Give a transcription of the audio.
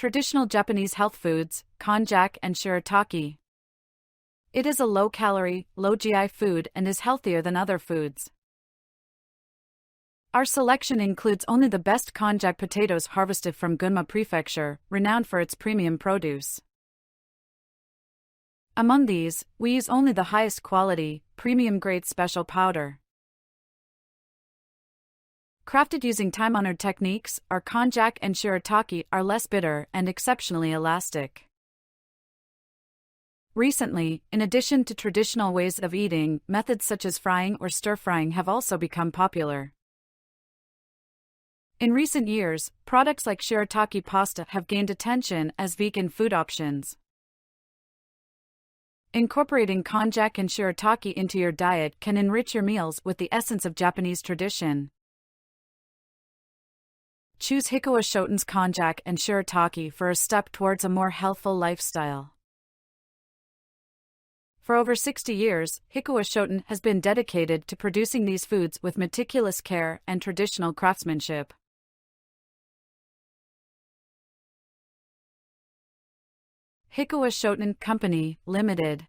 Traditional Japanese health foods, konjac and shirataki. It is a low-calorie, low-GI food and is healthier than other foods. Our selection includes only the best konjac potatoes harvested from Gunma Prefecture, renowned for its premium produce. Among these, we use only the highest quality, premium-grade special powder. Crafted using time-honored techniques, our konjac and shirataki are less bitter and exceptionally elastic. Recently, in addition to traditional ways of eating, methods such as frying or stir-frying have also become popular. In recent years, products like shirataki pasta have gained attention as vegan food options. Incorporating konjac and shirataki into your diet can enrich your meals with the essence of Japanese tradition. Choose Hikawa Shoten's konjac and shirataki for a step towards a more healthful lifestyle. For over 60 years, Hikawa Shoten has been dedicated to producing these foods with meticulous care and traditional craftsmanship. Hikawa Shoten Company, Limited.